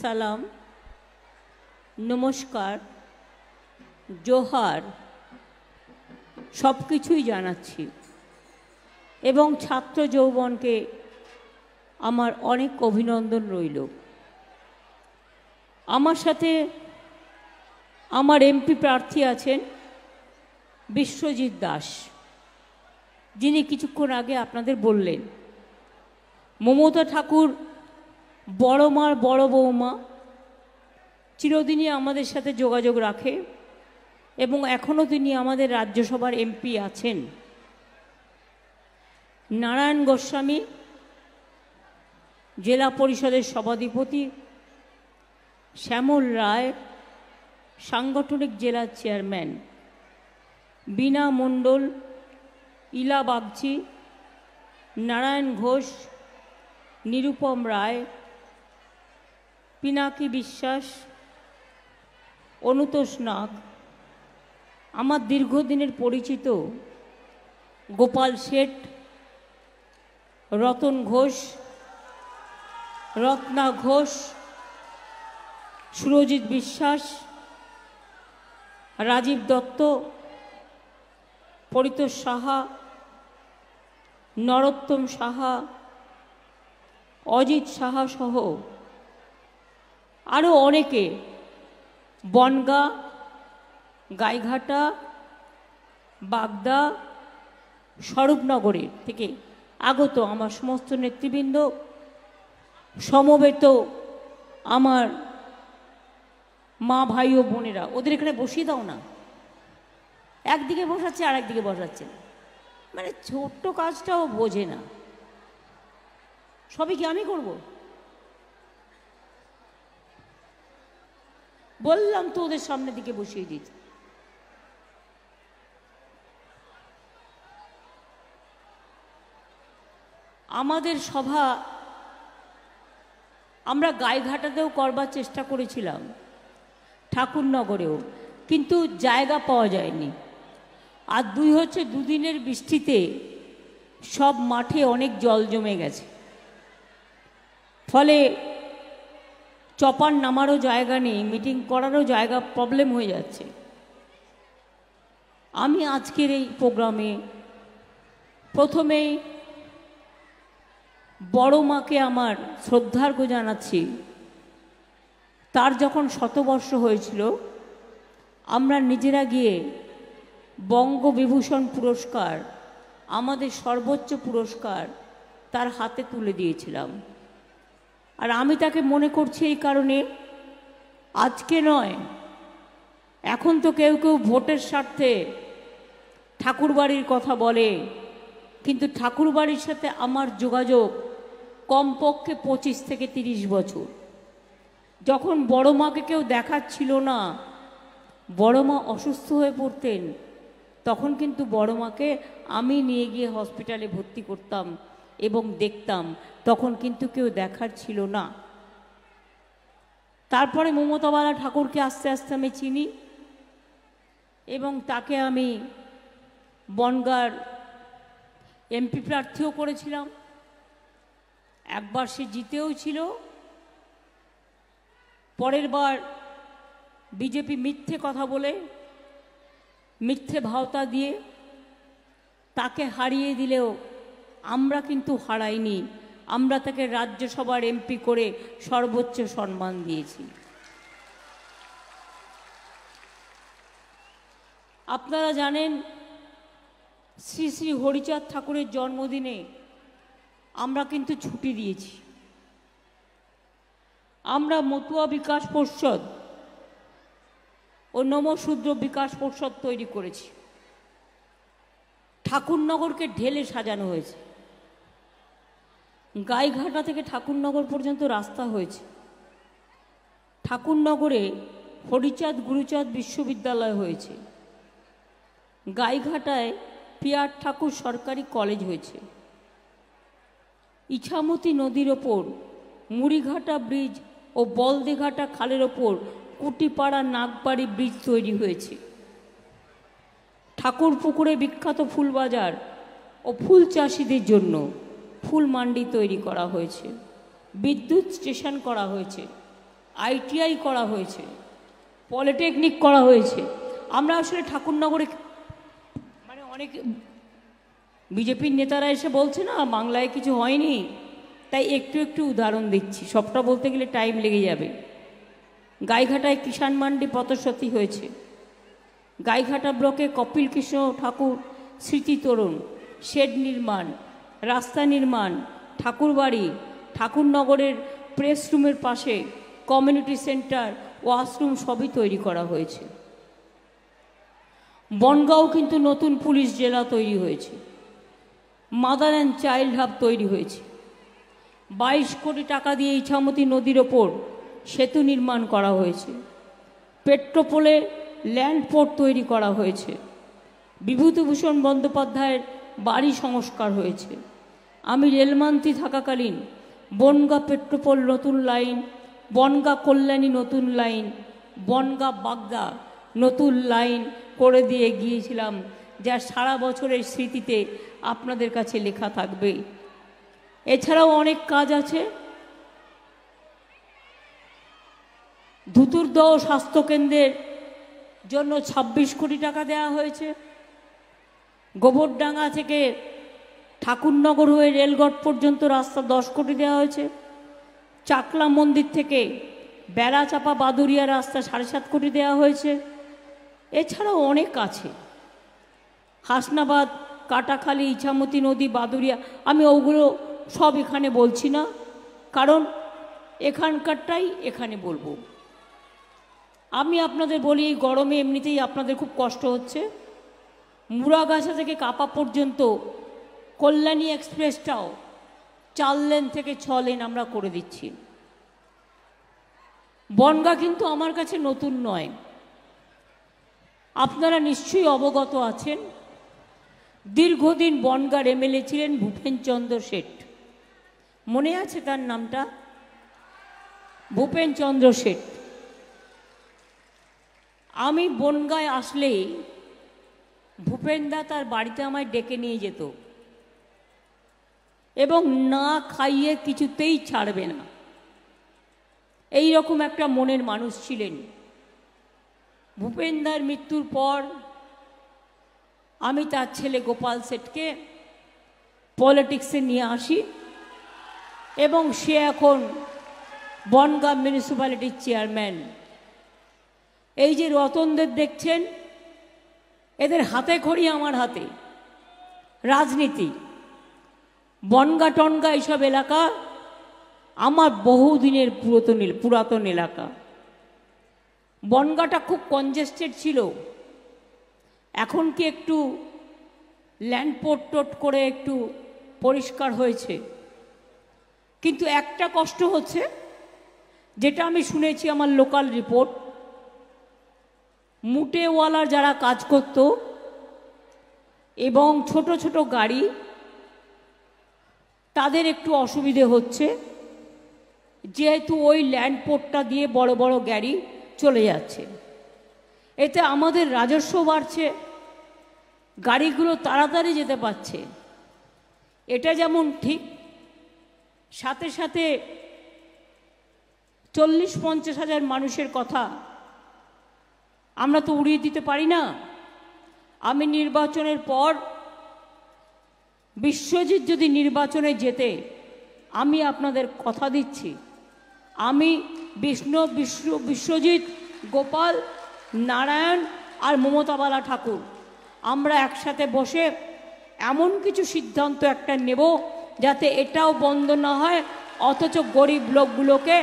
সালাম, নমস্কার, জোহার সব কিছুই জানাচ্ছি এবং ছাত্র যৌবনকে আমার অনেক অভিনন্দন রইল। আমার সাথে আমার এমপি প্রার্থী আছেন বিশ্বজিৎ দাস, যিনি কিছুক্ষণ আগে আপনাদের বললেন মমতা ঠাকুর বড় মার বড় বৌমা, চিরদিনই আমাদের সাথে যোগাযোগ রাখে এবং এখনও তিনি আমাদের রাজ্যসভার এমপি আছেন। নারায়ণ গোস্বামী জেলা পরিষদের সভাধিপতি, শ্যামল রায় সাংগঠনিক জেলার চেয়ারম্যান, বীণা মণ্ডল, ইলা বাগচি, নারায়ণ ঘোষ, নিরুপম রায়, পিনাকি বিশ্বাস, অনুতোষ নাগ, আমার দীর্ঘদিনের পরিচিত গোপাল শেঠ, রতন ঘোষ, রত্না ঘোষ, সুরজিৎ বিশ্বাস, রাজীব দত্ত, পরিতোষ সাহা, নরোত্তম সাহা, অজিত সাহা সহ আরও অনেকে বনগাঁ, গাইঘাটা, বাগদা, স্বরূপনগরের থেকে আগত আমার সমস্ত নেতৃবৃন্দ, সমবেত আমার মা ভাই ও বোনেরা, ওদের এখানে বসিয়ে দাও না, একদিকে বসাচ্ছে আর একদিকে বসাচ্ছে না, মানে ছোট্ট কাজটাও বোঝে না, সবই কি আমি করব? বললাম তো ওদের সামনের দিকে বসিয়ে দিতে। আমাদের সভা আমরা গাইঘাটাতেও করবার চেষ্টা করেছিলাম, ঠাকুরনগরেও, কিন্তু জায়গা পাওয়া যায়নি। আর দুই হচ্ছে দুদিনের বৃষ্টিতে সব মাঠে অনেক জল জমে গেছে, ফলে চপার নামারও জায়গা নেই, মিটিং করারও জায়গা প্রবলেম হয়ে যাচ্ছে। আমি আজকের এই প্রোগ্রামে প্রথমেই বড় মাকে আমার শ্রদ্ধার্ঘ্য জানাচ্ছি। তার যখন শতবর্ষ হয়েছিল, আমরা নিজেরা গিয়ে বঙ্গবিভূষণ পুরস্কার, আমাদের সর্বোচ্চ পুরস্কার, তার হাতে তুলে দিয়েছিলাম। আর আমি তাকে মনে করছি এই কারণে, আজকে নয়, এখন তো কেউ কেউ ভোটের স্বার্থে ঠাকুরবাড়ির কথা বলে, কিন্তু ঠাকুরবাড়ির সাথে আমার যোগাযোগ কমপক্ষে 25 থেকে 30 বছর। যখন বড় মাকে কেউ দেখাচ্ছিল না, বড় মা অসুস্থ হয়ে পড়তেন, তখন কিন্তু বড় মাকে আমি নিয়ে গিয়ে হসপিটালে ভর্তি করতাম এবং দেখতাম, তখন কিন্তু কেউ দেখার ছিল না। তারপরে মমতাবালা ঠাকুরকে আস্তে আস্তে আমি চিনি এবং তাকে আমি বনগাঁর এমপি প্রার্থীও করেছিলাম, একবার সে জিতেও ছিল, পরের বার বিজেপি মিথ্যে কথা বলে, মিথ্যে ভাওতা দিয়ে তাকে হারিয়ে দিলেও আমরা কিন্তু হারাইনি, আমরা তাকে রাজ্যসভার এমপি করে সর্বোচ্চ সম্মান দিয়েছি। আপনারা জানেন, শ্রী শ্রী হরিচাঁদ ঠাকুরের জন্মদিনে আমরা কিন্তু ছুটি দিয়েছি। আমরা মতুয়া বিকাশ পর্ষদ ও নমশূদ্র বিকাশ পর্ষদ তৈরি করেছি। ঠাকুরনগরকে ঢেলে সাজানো হয়েছে, গাইঘাটা থেকে ঠাকুরনগর পর্যন্ত রাস্তা হয়েছে। ঠাকুরনগরে হরিচাঁদ গুরুচাঁদ বিশ্ববিদ্যালয় হয়েছে, গাইঘাটায় পিয়ার ঠাকুর সরকারি কলেজ হয়েছে, ইছামতি নদীর ওপর মুড়িঘাটা ব্রিজ ও বলদেঘাটা খালের ওপর কুটিপাড়া নাগবাড়ি ব্রিজ তৈরি হয়েছে। ঠাকুরপুকুরে বিখ্যাত ফুলবাজার ও ফুল চাষিদের জন্য ফুল মান্ডি তৈরি করা হয়েছে, বিদ্যুৎ স্টেশন করা হয়েছে, ITI করা হয়েছে, পলিটেকনিক করা হয়েছে। আমরা আসলে ঠাকুরনগরে মানে অনেক বিজেপির নেতারা এসে বলছে না বাংলায় কিছু হয়নি, তাই একটু একটু উদাহরণ দিচ্ছি, সবটা বলতে গেলে টাইম লেগে যাবে। গাইঘাটায় কিষাণ মান্ডি পথসতী হয়েছে, গাইঘাটা ব্লকে কপিল কৃষ্ণ ঠাকুর স্মৃতি তরুণ, শেড নির্মাণ, রাস্তা নির্মাণ, ঠাকুরবাড়ি, ঠাকুরনগরের প্রেস রুমের পাশে কমিউনিটি সেন্টার, ওয়াশরুম সবই তৈরি করা হয়েছে। বনগাঁও কিন্তু নতুন পুলিশ জেলা তৈরি হয়েছে, মাদার অ্যান্ড চাইল্ড হাব তৈরি হয়েছে, 22 কোটি টাকা দিয়ে ইছামতি নদীর ওপর সেতু নির্মাণ করা হয়েছে, পেট্রোপোলে ল্যান্ড পোর্ট তৈরি করা হয়েছে, বিভূতিভূষণ বন্দ্যোপাধ্যায়ের বাড়ি সংস্কার হয়েছে। আমি রেলমন্ত্রী থাকাকালীন বনগাঁ পেট্রোপোল নতুন লাইন, বনগাঁ কল্যাণী নতুন লাইন, বনগাঁ বাগদা নতুন লাইন করে দিয়ে গিয়েছিলাম, যা সারা বছরের স্মৃতিতে আপনাদের কাছে লেখা থাকবে। এছাড়াও অনেক কাজ আছে। ধুতুরদহ স্বাস্থ্যকেন্দ্রের জন্য 26 কোটি টাকা দেওয়া হয়েছে। গোবরডাঙ্গা থেকে ঠাকুরনগর হয়ে রেলগড় পর্যন্ত রাস্তা 10 কোটি দেওয়া হয়েছে। চাকলা মন্দির থেকে বেড়াচাপা বাদুরিয়া রাস্তা 7.5 কোটি দেওয়া হয়েছে। এছাড়াও অনেক আছে, হাসনাবাদ, কাটাখালী, ইছামতি নদী, বাদুরিয়া, আমি ওগুলো সব এখানে বলছি না, কারণ এখানকারটাই এখানে বলবো। আমি আপনাদের বলি, এই গরমে এমনিতেই আপনাদের খুব কষ্ট হচ্ছে। মুরাগাছা থেকে কাপা পর্যন্ত কল্যাণী এক্সপ্রেসটাও 4 লেন থেকে 6 লেন আমরা করে দিচ্ছি। বনগাঁ কিন্তু আমার কাছে নতুন নয়, আপনারা নিশ্চয়ই অবগত আছেন। দীর্ঘদিন বনগাঁর MLA ছিলেন ভূপেনচন্দ্র শেঠ, মনে আছে তার নামটা? ভূপেনচন্দ্র শেঠ। আমি বনগাঁয় আসলেই ভূপেনদা তার বাড়িতে আমায় ডেকে নিয়ে যেত এবং না খাইয়ে কিছুতেই ছাড়বে না, এই রকম একটা মনের মানুষ ছিলেন। ভূপেনদার মৃত্যুর পর আমি তার ছেলে গোপাল শেঠকে পলিটিক্সে নিয়ে আসি এবং সে এখন বনগাঁ মিউনিসিপ্যালিটির চেয়ারম্যান। এই যে রতনদের দেখছেন, এদের হাতে খড়ি আমার হাতে, রাজনীতি। বনগাঁ টনগাঁ এইসব এলাকা আমার বহুদিনের পুরাতন এলাকা। বনগাঁটা খুব কনজেস্টেড ছিল, এখন কি একটু ল্যান্ড পোর্ট টোট করে একটু পরিষ্কার হয়েছে, কিন্তু একটা কষ্ট হচ্ছে, যেটা আমি শুনেছি আমার লোকাল রিপোর্ট, মুটেওয়ালা যারা কাজ করত এবং ছোট ছোট গাড়ি, তাদের একটু অসুবিধে হচ্ছে, যেহেতু ওই ল্যান্ড পোর্টটা দিয়ে বড় বড় গাড়ি চলে যাচ্ছে। এতে আমাদের রাজস্ব বাড়ছে, গাড়িগুলো তাড়াতাড়ি যেতে পারছে, এটা যেমন ঠিক, সাথে সাথে 40-50 হাজার মানুষের কথা আমরা তো উড়িয়ে দিতে পারি না। আমি নির্বাচনের পর বিশ্বজিৎ যদি নির্বাচনে জেতে, আমি আপনাদের কথা দিচ্ছি, আমি বিশ্বজিৎ, গোপাল, নারায়ণ আর মমতাবালা ঠাকুর আমরা একসাথে বসে এমন কিছু সিদ্ধান্ত একটা নেব যাতে এটাও বন্ধ না হয়, অথচ গরিব লোকগুলোকে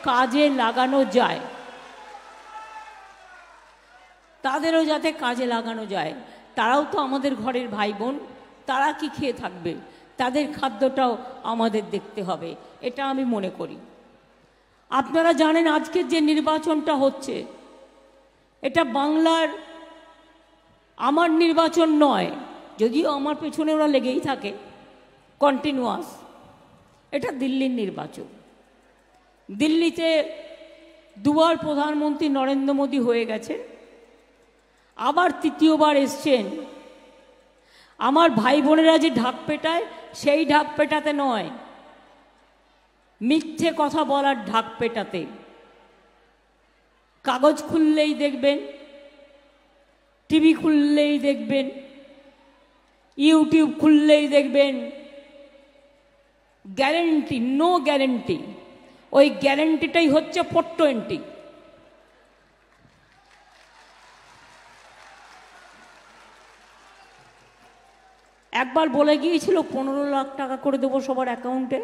কাজে লাগানো যায়, তাদেরও যাতে কাজে লাগানো যায়। তারাও তো আমাদের ঘরের ভাই বোন, তারা কি খেয়ে থাকবে, তাদের খাদ্যটাও আমাদের দেখতে হবে, এটা আমি মনে করি। আপনারা জানেন আজকের যে নির্বাচনটা হচ্ছে, এটা বাংলার আমার নির্বাচন নয়, যদিও আমার পেছনে ওরা লেগেই থাকে কন্টিনিউয়াস, এটা দিল্লির নির্বাচন। দিল্লিতে দুবার প্রধানমন্ত্রী নরেন্দ্র মোদী হয়ে গেছে, আবার তৃতীয়বার এসছেন। আমার ভাই বোনেরা যে ঢাক পেটায়, সেই ঢাক পেটাতে নয়, মিথ্যে কথা বলার ঢাক পেটাতে। কাগজ খুললেই দেখবেন, টিভি খুললেই দেখবেন, ইউটিউব খুললেই দেখবেন গ্যারেন্টি, নো গ্যারেন্টি। ওই গ্যারেন্টিটাই হচ্ছে 420। একবার বলে গিয়েছিল 15 লাখ টাকা করে দেবো সবার অ্যাকাউন্টে।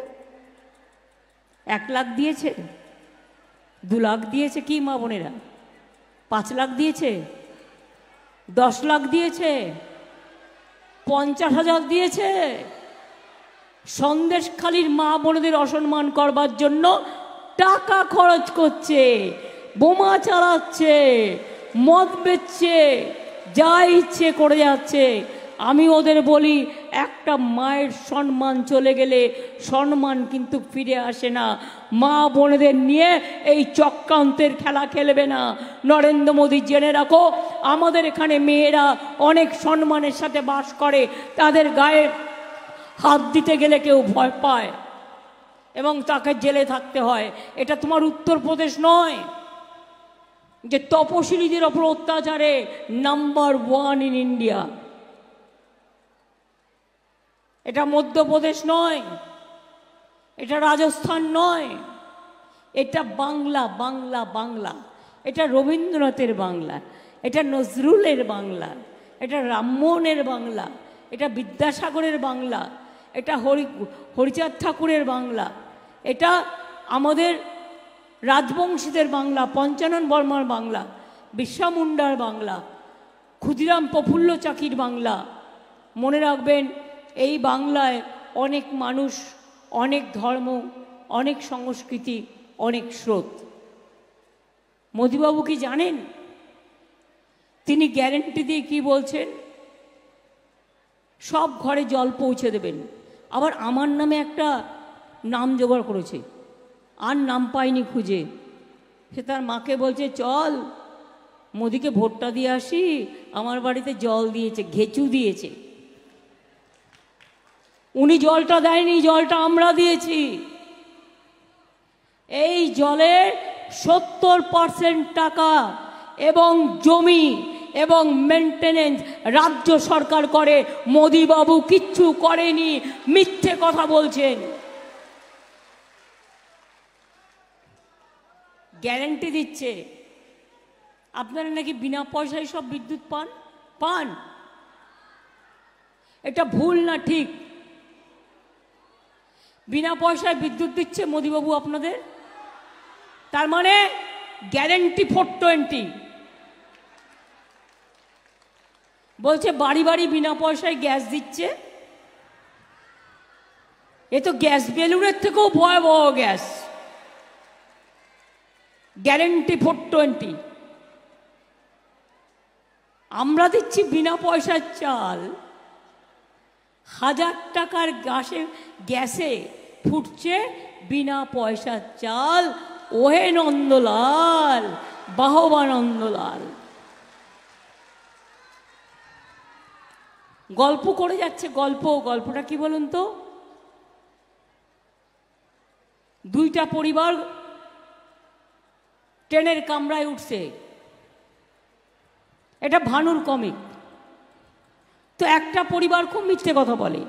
1 লাখ দিয়েছে, 2 লাখ দিয়েছে কি মা বোনেরা? 5 লাখ দিয়েছে, 10 লাখ দিয়েছে, 50,000 দিয়েছে। সন্দেশখালীর মা বোনেদের অসম্মান করবার জন্য টাকা খরচ করছে, বোমা চালাচ্ছে, মদ বেচছে, যা ইচ্ছে করে যাচ্ছে। আমি ওদের বলি, একটা মায়ের সম্মান চলে গেলে সম্মান কিন্তু ফিরে আসে না। মা বোনেদের নিয়ে এই চক্রান্তের খেলা খেলবে না। নরেন্দ্র মোদী জেনে রাখো, আমাদের এখানে মেয়েরা অনেক সম্মানের সাথে বাস করে, তাদের গায়ে হাত দিতে গেলে কেউ ভয় পায় এবং তাকে জেলে থাকতে হয়। এটা তোমার উত্তরপ্রদেশ নয় যে তপশিলীদের ওপর অত্যাচারে নাম্বার 1 ইন ইন্ডিয়া। এটা মধ্যপ্রদেশ নয়, এটা রাজস্থান নয়, এটা বাংলা, বাংলা, বাংলা। এটা রবীন্দ্রনাথের বাংলা, এটা নজরুলের বাংলা, এটা রামমোহনের বাংলা, এটা বিদ্যাসাগরের বাংলা, এটা হরিচাঁদ ঠাকুরের বাংলা, এটা আমাদের রাজবংশীদের বাংলা, পঞ্চানন বর্মার বাংলা, বিরসা মুন্ডার বাংলা, ক্ষুদিরাম প্রফুল্ল চাকির বাংলা। মনে রাখবেন, এই বাংলায় অনেক মানুষ, অনেক ধর্ম, অনেক সংস্কৃতি, অনেক স্রোত। মোদিবাবু কি জানেন? তিনি গ্যারেন্টি দিয়ে কি বলছেন? সব ঘরে জল পৌঁছে দেবেন। আবার আমার নামে একটা নাম জোগাড় করেছে, আর নাম পাইনি খুঁজে। সে তার মাকে বলছে, চল মোদিকে ভোটটা দিয়ে আসি, আমার বাড়িতে জল দিয়েছে, ঘেঁচু দিয়েছে। উনি জলটা দেয়নি, জলটা আমরা দিয়েছি। এই জলের 70% টাকা এবং জমি এবং মেনটেনেন্স রাজ্য সরকার করে। মোদিবাবু কিচ্ছু করেনি, মিথ্যে কথা বলছেন। গ্যারেন্টি দিচ্ছে আপনারা নাকি বিনা পয়সায় সব বিদ্যুৎ পান। এটা ভুল না ঠিক? বিনা পয়সায় বিদ্যুৎ দিচ্ছে মোদিবাবু আপনাদের, তার মানে গ্যারেন্টি 420। বলছে বাড়ি বাড়ি বিনা পয়সায় গ্যাস দিচ্ছে। এ তো গ্যাস বেলুনের থেকেও ভয়াবহ গ্যাস। গ্যারেন্টি 420। আমরা দিচ্ছি বিনা পয়সার চাল। 1000 টাকার গ্যাসে ফুটছে বিনা পয়সার চাল। ওহে নন্দলাল, বাহবা নন্দলাল। গল্প করে যাচ্ছে, গল্পটা কি বলুন তো? 2টা পরিবার ট্রেনের কামরায় উঠছে। এটা ভানুর কমিক। তো একটা পরিবার খুব মিথ্যে কথা বলে,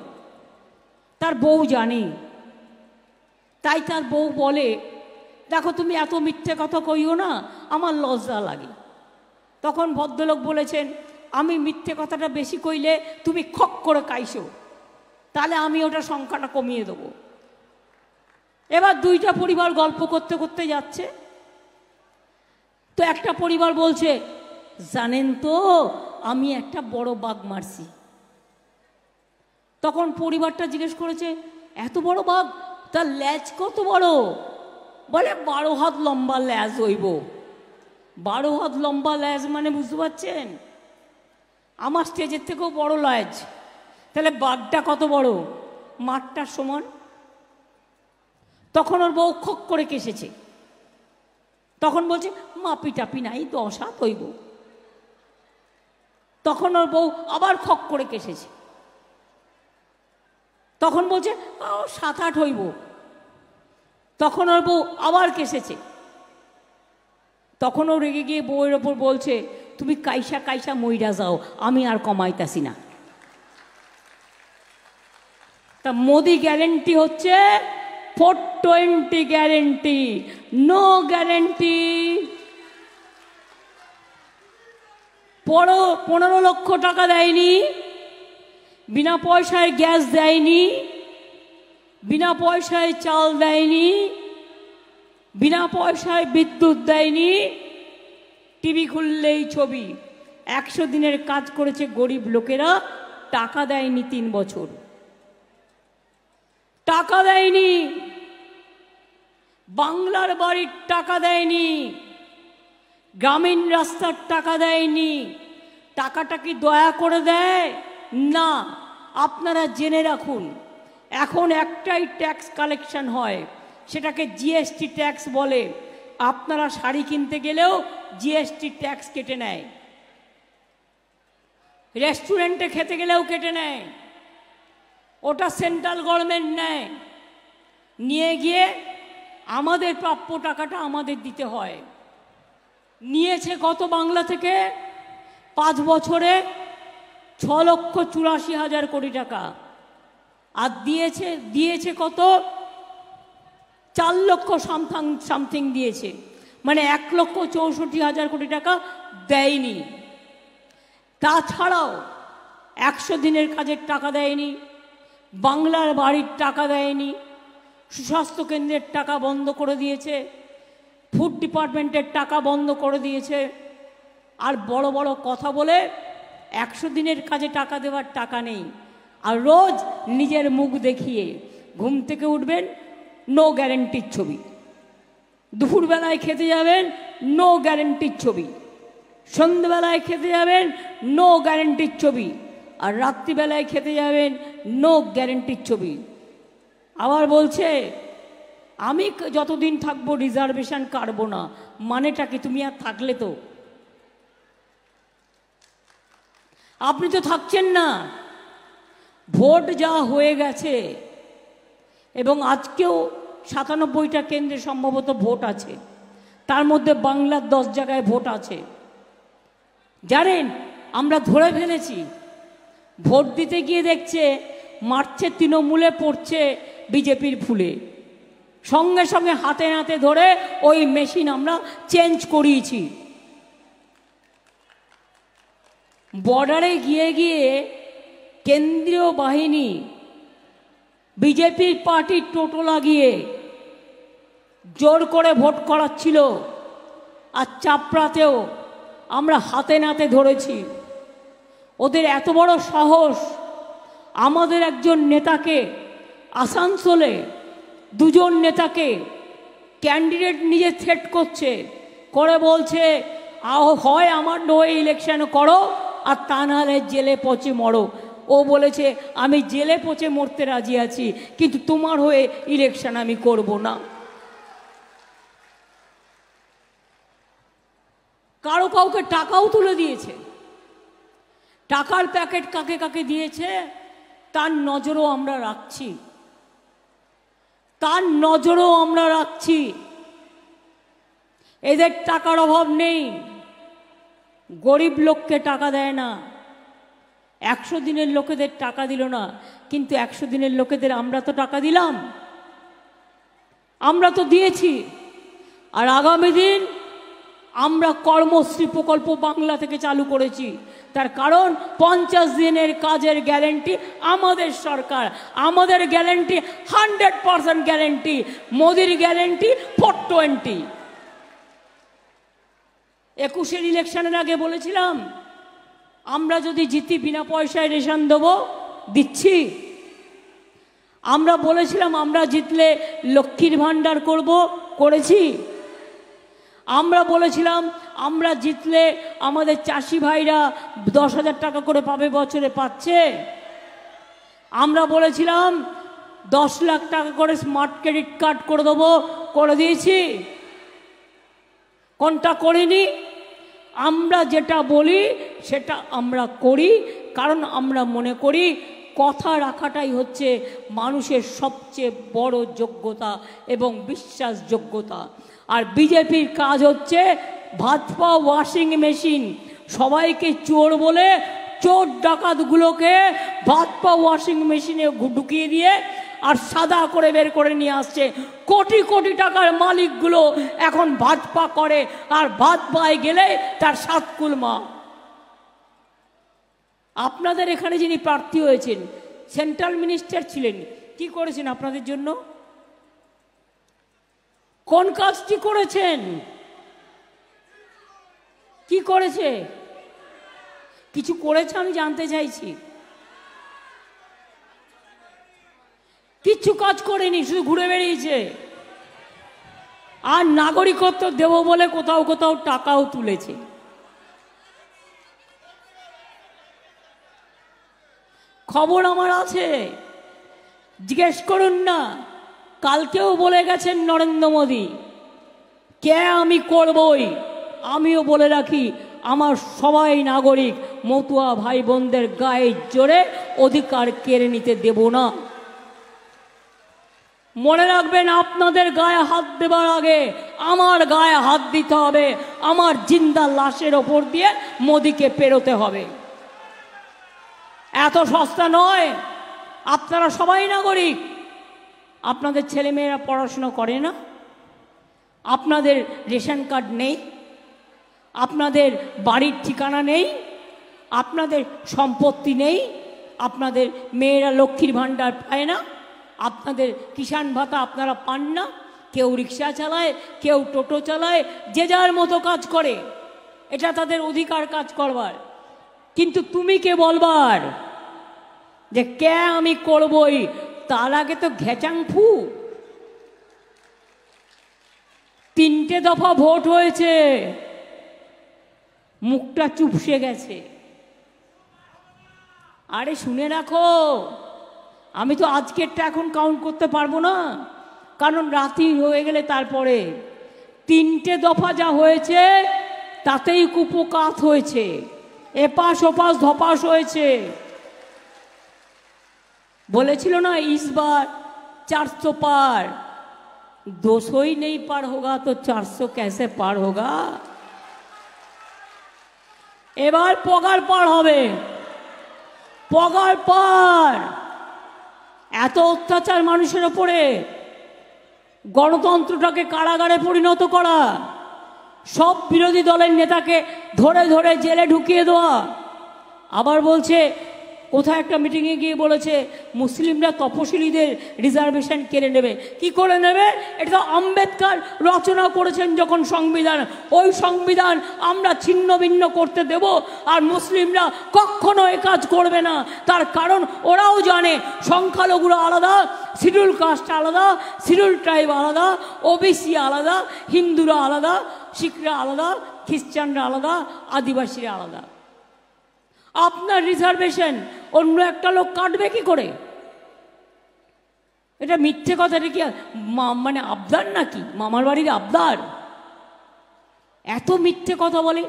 তার বউ জানে, তাই তার বউ বলে, দেখো তুমি এত মিথ্যে কথা কইও না, আমার লজ্জা লাগে। তখন ভদ্রলোক বলেছেন, আমি মিথ্যে কথাটা বেশি কইলে তুমি খক করে কাইছো, তাহলে আমি ওটা সংখ্যাটা কমিয়ে দেবো। এবার 2টা পরিবার গল্প করতে করতে যাচ্ছে। তো একটা পরিবার বলছে, জানেন তো আমি একটা বড় বাঘ মারছি। তখন পরিবারটা জিজ্ঞেস করেছে, এত বড় বাঘ? তার ল্যাজ কত বড়? বলে 12 হাত লম্বা ল্যাজ হইব। 12 হাত লম্বা ল্যাজ মানে বুঝতে পারছেন? আমার স্টেজের থেকেও বড় ল্যাজ। তাহলে বাঘটা কত বড়? মাঠটার সমান। তখন ওর বউ খক করে কেসেছে। তখন বলছে, মাপি টাপি নাই, 10 হাত হইব। তখন ওর বউ আবার খক করে কেসেছে। তখন বলছে, 7-8 হইব। তখন ওর বউ আবার কেসেছে। তখনও রেগে গিয়ে বউয়ের ওপর বলছে, তুমি কাইসা কাইসা মইরা যাও, আমি আর কমাইতাছি না। তা মোদি গ্যারেন্টি হচ্ছে 420 গ্যারেন্টি, নো গ্যারেন্টি। 15 লক্ষ টাকা দেয়নি, বিনা পয়সায় গ্যাস দেয়নি, বিনা পয়সায় চাল দেয়নি, বিনা পয়সায় বিদ্যুৎ দেয়নি। টিভি খুললেই ছবি। 100 দিনের কাজ করেছে গরিব লোকেরা, টাকা দেয়নি 3 বছর, টাকা দেয়নি। বাংলার বাড়ির টাকা দেয়নি, গ্রামীণ রাস্তার টাকা দেয়নি। টাকাটা কি দয়া করে দেয়? না। আপনারা জেনে রাখুন, এখন একটাই ট্যাক্স কালেকশন হয়, সেটাকে জিএসটি ট্যাক্স বলে। আপনারা শাড়ি কিনতে গেলেও জিএসটি ট্যাক্স কেটে নেয়, রেস্টুরেন্টে খেতে গেলেও কেটে নেয়। ওটা সেন্ট্রাল গভর্নমেন্ট নেয়, নিয়ে গিয়ে আমাদের প্রাপ্য টাকাটা আমাদের দিতে হয়। নিয়েছে কত বাংলা থেকে? 5 বছরে 6,84,000 কোটি টাকা। আর দিয়েছে কত? 4 লক্ষ সামথিং দিয়েছে, মানে 1,64,000 কোটি টাকা দেয়নি। তাছাড়াও 100 দিনের কাজের টাকা দেয়নি, বাংলার বাড়ির টাকা দেয়নি, সুস্বাস্থ্য কেন্দ্রের টাকা বন্ধ করে দিয়েছে, ফুড ডিপার্টমেন্টের টাকা বন্ধ করে দিয়েছে। আর বড় বড় কথা বলে 100 দিনের কাজে টাকা দেওয়ার টাকা নেই। আর রোজ নিজের মুখ দেখিয়ে ঘুম থেকে উঠবেন, নো গ্যারেন্টির ছবি। দুপুরবেলায় খেতে যাবেন, নো গ্যারেন্টির ছবি। সন্ধ্যেবেলায় খেতে যাবেন, নো গ্যারেন্টির ছবি। আর রাত্রিবেলায় খেতে যাবেন, নো গ্যারেন্টির ছবি। আবার বলছে, আমি যতদিন থাকবো রিজার্ভেশন কাটবো না। মানেটা কি? তুমি আর থাকলে তো, আপনি তো থাকছেন না। ভোট যা হয়ে গেছে, এবং আজকেও 97টা কেন্দ্রে সম্ভবত ভোট আছে, তার মধ্যে বাংলার 10 জায়গায় ভোট আছে। জানেন, আমরা ধরে ফেলেছি। ভোট দিতে গিয়ে দেখছে মারছে তৃণমূলে, পড়ছে বিজেপির ফুলে। সঙ্গে সঙ্গে হাতে নাতে ধরে ওই মেশিন আমরা চেঞ্জ করিয়েছি। বর্ডারে গিয়ে গিয়ে কেন্দ্রীয় বাহিনী বিজেপির পার্টির টোটো লাগিয়ে জোর করে ভোট করাচ্ছিল। আর চাপড়াতেও আমরা হাতে নাতে ধরেছি। ওদের এত বড় সাহস, আমাদের একজন নেতাকে আসানসোলে 2 জন নেতাকে ক্যান্ডিডেট নিজে থ্রেট করছে, করে বলছে হয় আমার নয় ইলেকশন করো, আর তা নাহলে জেলে পচে মরো। ও বলেছে আমি জেলে পচে মরতে রাজি আছি, কিন্তু তোমার হয়ে ইলেকশন আমি করব না। কারো কাউকে টাকাও তুলে দিয়েছে। টাকার প্যাকেট কাকে কাকে দিয়েছে তার নজরও আমরা রাখছি, তার নজরও আমরা রাখছি। এদের টাকার অভাব নেই, গরিব লোককে টাকা দেয় না। 100 দিনের লোকেদের টাকা দিল না, কিন্তু 100 দিনের লোকেদের আমরা তো টাকা দিলাম, আমরা তো দিয়েছি। আর আগামী দিন আমরা কর্মশ্রী প্রকল্প বাংলা থেকে চালু করেছি। তার কারণ 50 দিনের কাজের গ্যারেন্টি আমাদের সরকার, আমাদের গ্যারেন্টি 100% গ্যারেন্টি। মোদির গ্যারেন্টি 420। 21-এর ইলেকশনের আগে বলেছিলাম আমরা যদি জিতি বিনা পয়সায় রেশন দেবো, দিচ্ছি। আমরা বলেছিলাম আমরা জিতলে লক্ষ্মীর ভাণ্ডার করব, করেছি। আমরা বলেছিলাম আমরা জিতলে আমাদের চাষি ভাইরা 10,000 টাকা করে পাবে, বছরে পাচ্ছে। আমরা বলেছিলাম 10 লাখ টাকা করে স্মার্ট ক্রেডিট কার্ড করে দেবো, করে দিয়েছি। কোনটা করিনি? আমরা যেটা বলি সেটা আমরা করি, কারণ আমরা মনে করি কথা রাখাটাই হচ্ছে মানুষের সবচেয়ে বড় যোগ্যতা এবং বিশ্বাসযোগ্যতা। আর বিজেপির কাজ হচ্ছে ভাজপা ওয়াশিং মেশিন, সবাইকে চোর বলে চোর ডাকাতগুলোকে ভাজপা ওয়াশিং মেশিনে ঢুকিয়ে দিয়ে আর সাদা করে বের করে নিয়ে আসছে। কোটি কোটি টাকার মালিকগুলো এখন ভাজপা করে, আর ভাজপায় গেলে তার সাতকুল মা। আপনাদের এখানে যিনি প্রার্থী হয়েছেন সেন্ট্রাল মিনিস্টার ছিলেন, কি করেছেন আপনাদের জন্য? কোন কাজটি করেছেন? কি করেছে? কিছু করেছে? আমি জানতে চাইছি। কিচ্ছু কাজ করেনি, শুধু ঘুরে বেরিয়েছে। আর নাগরিকত্ব দেব বলে কোথাও কোথাও টাকাও তুলেছে। খবর আমার আছে, জিজ্ঞেস করুন না। কালকেও বলে গেছেন নরেন্দ্র মোদী, কে আমি করবই। আমিও বলে রাখি, আমার সবাই নাগরিক, মতুয়া ভাই বোনদের গায়ে জোরে অধিকার কেড়ে নিতে দেব না। মনে রাখবেন, আপনাদের গায়ে হাত দেবার আগে আমার গায়ে হাত দিতে হবে। আমার জিন্দা লাশের ওপর দিয়ে মোদিকে পেরোতে হবে। এত সস্তা নয়। আপনারা সবাই নাগরিক। আপনাদের ছেলেমেয়েরা পড়াশোনা করে না, আপনাদের রেশন কার্ড নেই, আপনাদের বাড়ির ঠিকানা নেই, আপনাদের সম্পত্তি নেই, আপনাদের মেয়েরা লক্ষ্মীর ভাণ্ডার পায় না, আপনাদের কিষাণ ভাতা আপনারা পান না। কেউ রিক্সা চালায়, কেউ টোটো চালায়, যে যার মতো কাজ করে, এটা তাদের অধিকার কাজ করবার। কিন্তু তুমি কে বলবার যে কে আমি করবই? তার আগে তো ঘেচাংফু। 3টে দফা ভোট হয়েছে, মুখটা চুপসে গেছে। আরে শুনে রাখো, আমি তো আজকেরটা এখন কাউন্ট করতে পারবো না, কারণ রাতি হয়ে গেলে তারপরে। 3টে দফা যা হয়েছে তাতেই কুপকাত হয়েছে, এপাশ ওপাশ ধপাস হয়েছে। বলেছিল না इस बार 400 पार, 200 ही नहीं पार होगा तो 400 कैसे पार होगा। এবার পগার পার হবে, পগার পার। এত অত্যাচার মানুষের ওপরে, গণতন্ত্রটাকে কারাগারে পরিণত করা, সব বিরোধী দলের নেতাকে ধরে ধরে জেলে ঢুকিয়ে দেওয়া। আবার বলছে, কোথায় একটা মিটিংয়ে গিয়ে বলেছে মুসলিমরা তপশিলীদের রিজার্ভেশন কেড়ে নেবে। কি করে নেবে? এটা তো আম্বেদকর রচনা করেছেন যখন সংবিধান, ওই সংবিধান আমরা ছিন্ন ভিন্ন করতে দেব? আর মুসলিমরা কখনো এ কাজ করবে না। তার কারণ ওরাও জানে সংখ্যালঘুরা আলাদা, শিডিউল কাস্ট আলাদা, শিডিউল ট্রাইব আলাদা, ওবিসি আলাদা, হিন্দুরা আলাদা, শিখরা আলাদা, খ্রিস্টানরা আলাদা, আদিবাসীরা আলাদা। আপনার রিজার্ভেশন অন্য একটা লোক কাটবে কি করে? এটা মিথ্যে কথা। কি মানে আবদার নাকি? মামার বাড়ির আবদার? এত মিথ্যে কথা বলে।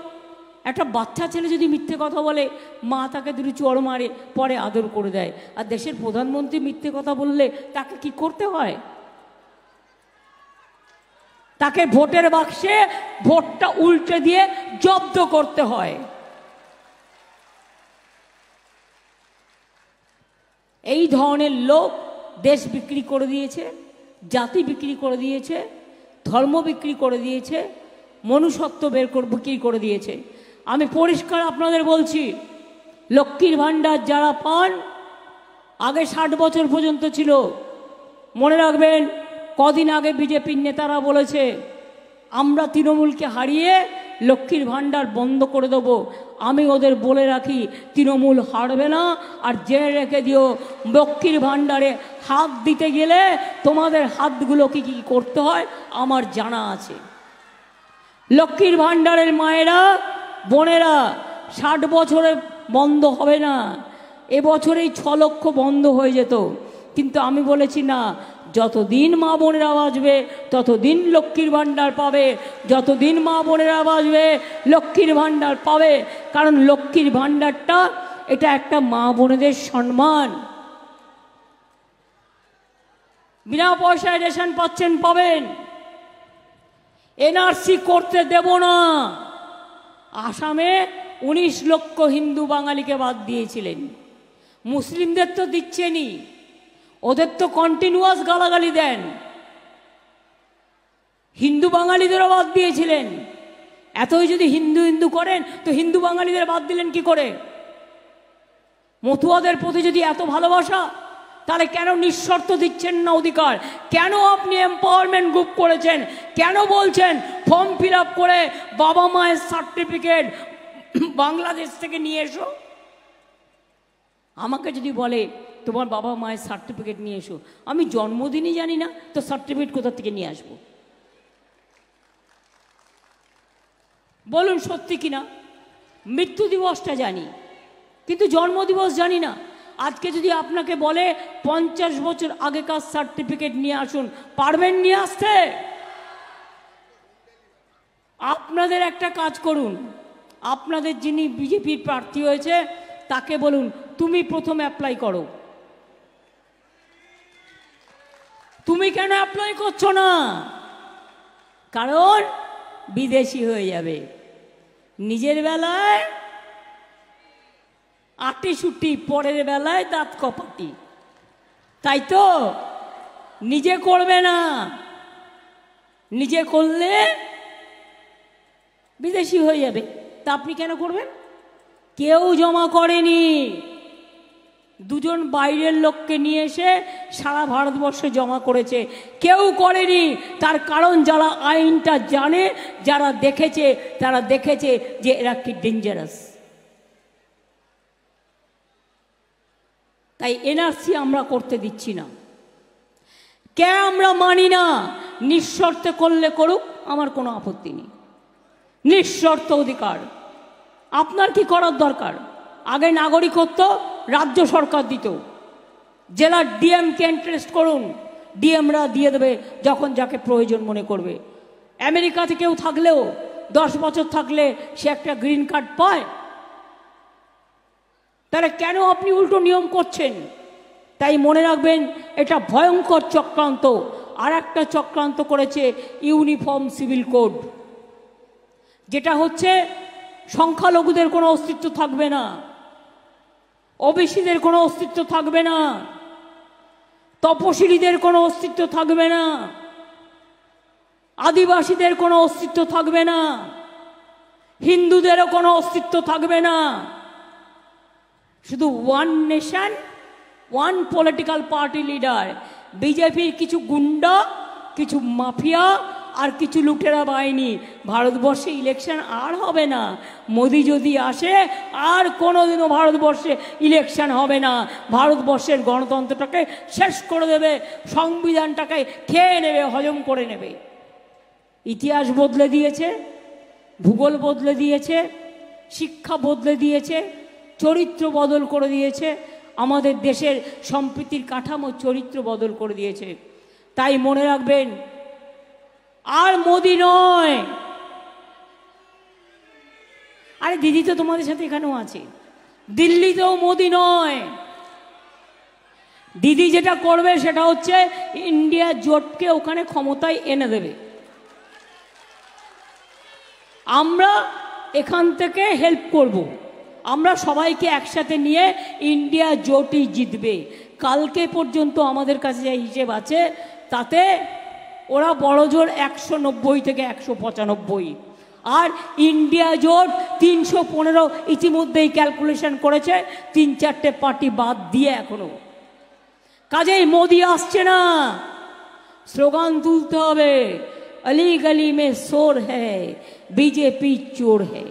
একটা বাচ্চা ছেলে যদি মিথ্যে কথা বলে, মা তাকে দুটো চড় মারে, পরে আদর করে দেয়। আর দেশের প্রধানমন্ত্রী মিথ্যে কথা বললে তাকে কি করতে হয়? তাকে ভোটের বাক্সে ভোটটা উল্টে দিয়ে জব্দ করতে হয়। এই ধরনের লোক দেশ বিক্রি করে দিয়েছে, জাতি বিক্রি করে দিয়েছে, ধর্ম বিক্রি করে দিয়েছে, মনুষ্যত্ব বিক্রি করে দিয়েছে। আমি পরিষ্কার আপনাদের বলছি, লক্ষ্মীর ভাণ্ডার যারা পান, আগে 60 বছর পর্যন্ত ছিল। মনে রাখবেন, কদিন আগে বিজেপির নেতারা বলেছে আমরা তৃণমূলকে হারিয়ে লক্ষ্মীর ভাণ্ডার বন্ধ করে দেব। আমি ওদের বলে রাখি, তৃণমূল হারবে না। আর জেনে রেখে দিও, লক্ষ্মীর ভাণ্ডারে হাত দিতে গেলে তোমাদের হাতগুলো কি কি করতে হয় আমার জানা আছে। লক্ষ্মীর ভাণ্ডারের মায়েরা বোনেরা 60 বছরে বন্ধ হবে না, এবছরেই 6 লক্ষ বন্ধ হয়ে যেত। কিন্তু আমি বলেছি না, যতদিন মা বোনেরা বাঁচবে ততদিন লক্ষ্মীর ভাণ্ডার পাবে, যতদিন মা বোনেরা বাঁচবে লক্ষ্মীর ভাণ্ডার পাবে। কারণ লক্ষ্মীর ভাণ্ডারটা এটা একটা মা বোনেদের সম্মান। বিনা পয়সায় রেশন পাচ্ছেন, পাবেন। এনআরসি করতে দেব না। আসামে 19 লক্ষ হিন্দু বাঙালিকে বাদ দিয়েছিলেন, মুসলিমদের তো দিচ্ছেনই, ওদের তো কন্টিনিউয়াস গালাগালি দেন। হিন্দু বাঙালিদেরও বাদ দিয়েছিলেন। এতই যদি হিন্দু হিন্দু করেন তো হিন্দু বাঙালিদের বাদ দিলেন কি করে? মতুয়াদের প্রতি যদি এত ভালোবাসা, তাহলে কেন নিঃশর্ত দিচ্ছেন না অধিকার? কেন আপনি এম্পাওয়ারমেন্ট গ্রুপ করেছেন? কেন বলছেন ফর্ম ফিল আপ করে বাবা মায়ের সার্টিফিকেট বাংলাদেশ থেকে নিয়ে এসো? আমাকে যদি বলে তোমার বাবা মায়ের সার্টিফিকেট নিয়ে এসো, আমি জন্মদিনই জানি না তো সার্টিফিকেট কোথা থেকে নিয়ে আসবো? বলুন সত্যি কিনা? মৃত্যু দিবসটা জানি, কিন্তু জন্মদিবস জানি না। আজকে যদি আপনাকে বলে 50 বছর আগেকার সার্টিফিকেট নিয়ে আসুন, পারবেন নিয়ে আসতে? আপনাদের একটা কাজ করুন, আপনাদের যিনি বিজেপির প্রার্থী হয়েছে তাকে বলুন তুমি প্রথম অ্যাপ্লাই করো। তুমি কেন অ্যাপ্লাই করছো না? কারণ বিদেশি হয়ে যাবে। নিজের বেলায় আটি সুটি, পরের বেলায় দাঁত কপাটি, তাই তো? নিজে করবে না, নিজে করলে বিদেশি হয়ে যাবে। তা আপনি কেন করবেন? কেউ জমা করেনি, দুজন বাইরের লোককে নিয়ে এসে সারা ভারতবর্ষে জমা করেছে, কেউ করেনি। তার কারণ যারা আইনটা জানে, যারা দেখেছে, তারা দেখেছে যে এরা কি ডেঞ্জারাস। তাই এনআরসি আমরা করতে দিচ্ছি না। কে আমরা মানি না। নিঃশর্তে করলে করুক, আমার কোনো আপত্তি নেই। নিঃশর্ত অধিকার। আপনার কি করার দরকার? আগে নাগরিকত্ব রাজ্য সরকার দিত, জেলার ডিএমকে ইন্টারেস্ট করুন, ডিএমরা দিয়ে দেবে যখন যাকে প্রয়োজন মনে করবে। আমেরিকাতে কেউ থাকলেও 10 বছর থাকলে সে একটা গ্রিন কার্ড পায়। তাহলে কেন আপনি উল্টো নিয়ম করছেন? তাই মনে রাখবেন, এটা ভয়ঙ্কর চক্রান্ত। আর একটা চক্রান্ত করেছে ইউনিফর্ম সিভিল কোড, যেটা হচ্ছে সংখ্যালঘুদের কোনো অস্তিত্ব থাকবে না, ওবিসিদের কোনো অস্তিত্ব থাকবে না, তপশিলীদের কোনো অস্তিত্ব থাকবে না, আদিবাসীদের কোনো অস্তিত্ব থাকবে না, হিন্দুদেরও কোনো অস্তিত্ব থাকবে না। শুধু one nation, one political party leader. বিজেপির কিছু গুন্ডা, কিছু মাফিয়া আর কিছু লুটেরা বাহিনী। ভারতবর্ষে ইলেকশন আর হবে না। মোদি যদি আসে আর কোনোদিনও ভারতবর্ষে ইলেকশন হবে না। ভারতবর্ষের গণতন্ত্রটাকে শেষ করে দেবে, সংবিধানটাকে খেয়ে নেবে, হজম করে নেবে। ইতিহাস বদলে দিয়েছে, ভূগোল বদলে দিয়েছে, শিক্ষা বদলে দিয়েছে, চরিত্র বদল করে দিয়েছে, আমাদের দেশের সম্প্রীতির কাঠামো চরিত্র বদল করে দিয়েছে। তাই মনে রাখবেন, আর মোদি নয়। আরে দিদি তো তোমাদের সাথে এখানেও আছে, দিল্লিতেও মোদি নয়। দিদি যেটা করবে সেটা হচ্ছে ইন্ডিয়া জোটকে ওখানে ক্ষমতায় এনে দেবে। আমরা এখান থেকে হেল্প করব, আমরা সবাইকে একসাথে নিয়ে ইন্ডিয়া জোটই জিতবে। কালকে পর্যন্ত আমাদের কাছে যে হিসেব আছে তাতে ওরা বড় জোর 190 থেকে 195, আর ইন্ডিয়া জোট 315 ইতিমধ্যেই ক্যালকুলেশন করেছে, 3-4টে পার্টি বাদ দিয়ে এখনো। কাজেই মোদি আসছে না, স্লোগান তুলতে হবে, अली गली में शोर है, बीजेपी चोर है।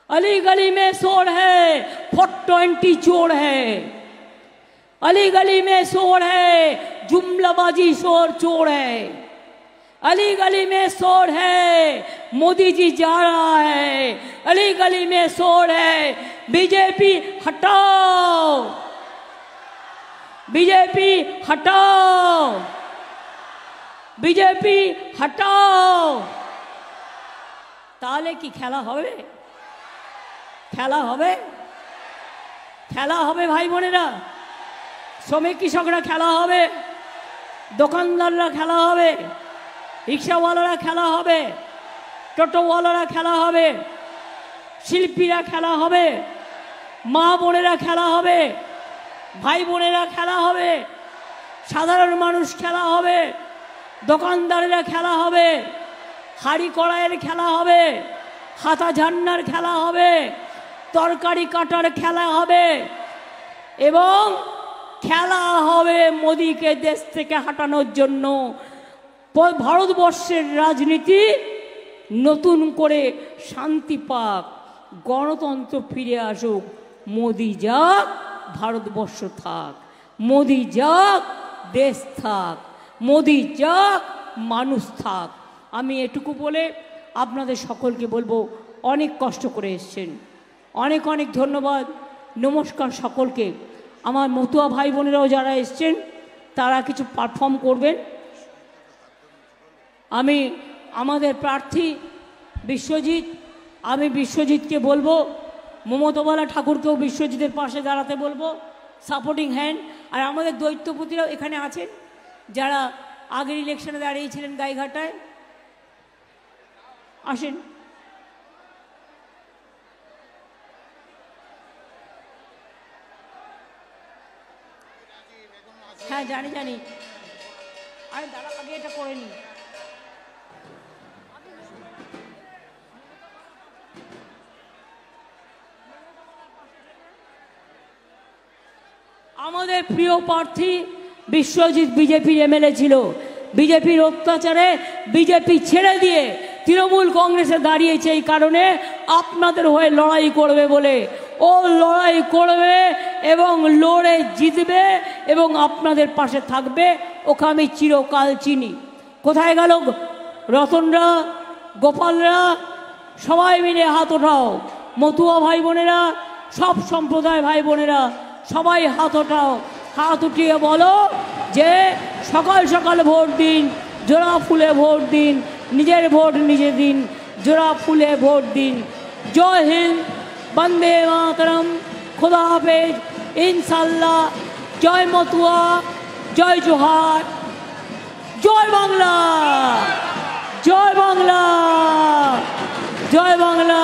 अली गली में शोर है, 420 चोर है। अली गली में शोर है, जुमलाबाजी शोर चोर है। अली गली में शोर है, मोदी जी जा रहा है। अली गली में शोर है, बीजेपी हटाओ, बीजेपी हटाओ, बीजेपी हटाओ। তাহলে কি খেলা হবে? খেলা হবে? খেলা হবে ভাই বোনেরা, শ্রমিক কৃষকরা খেলা হবে। দোকানদাররা খেলা হবে, রিক্সাওয়ালারা খেলা হবে, টোটোওয়ালারা খেলা হবে, শিল্পীরা খেলা হবে, মা বোনেরা খেলা হবে, ভাই বোনেরা খেলা হবে, সাধারণ মানুষ খেলা হবে, দোকানদারেরা খেলা হবে, হাড়ি কড়াইয়ের খেলা হবে, হাতা ঝান্নার খেলা হবে, তরকারি কাটার খেলা হবে এবং খেলা হবে মোদিকে দেশ থেকে হাঁটানোর জন্য। ভারতবর্ষের রাজনীতি নতুন করে শান্তি পাক, গণতন্ত্র ফিরে আসুক। মোদি যাক, ভারতবর্ষ থাক। মোদি যাক, দেশ থাক। মোদি যাক, মানুষ থাক। আমি এটুকু বলে আপনাদের সকলকে বলবো, অনেক কষ্ট করে এসছেন, অনেক অনেক ধন্যবাদ, নমস্কার সকলকে। আমার মতুয়া ভাই বোনেরাও যারা এসছেন তারা কিছু পারফর্ম করবেন। আমি আমাদের প্রার্থী বিশ্বজিৎ, আমি বিশ্বজিৎকে বলবো, মমতাবালা ঠাকুরকেও বিশ্বজিতের পাশে দাঁড়াতে বলবো, সাপোর্টিং হ্যান্ড। আর আমাদের দৈত্যপতিরাও এখানে আছেন যারা আগের ইলেকশনে দাঁড়িয়েছিলেন গাইঘাটায়, আসেন। হ্যাঁ জানি জানি, আরে দাঁড়া, আগে এটা করে নি। আমাদের প্রিয় প্রার্থী বিশ্বজিৎ বিজেপির এমএলএ ছিল। বিজেপির অত্যাচারে বিজেপি ছেড়ে দিয়ে তৃণমূল কংগ্রেসে দাঁড়িয়েছে, এই কারণে আপনাদের হয়ে লড়াই করবে বলে। ও লড়াই করবে এবং লড়ে জিতবে এবং আপনাদের পাশে থাকবে, ওকে আমি চিরকাল চিনি। কোথায় গেল রতনরা, গোপালরা? সবাই মিলে হাত ওঠাও। মতুয়া ভাই বোনেরা, সব সম্প্রদায় ভাই বোনেরা সবাই হাত ওঠাও। হাত উঠিয়ে বলো যে সকাল সকাল ভোট দিন, জোড়া ফুলে ভোট দিন, নিজের ভোট নিজে দিন, জোড়া ফুলে ভোট দিন। জয় হিন্দ, বন্দে মাতরম, খুদা হাফেজ, ইনশাল্লাহ। জয় মতুয়া, জয় জোহার, জয় বাংলা, জয় বাংলা, জয় বাংলা।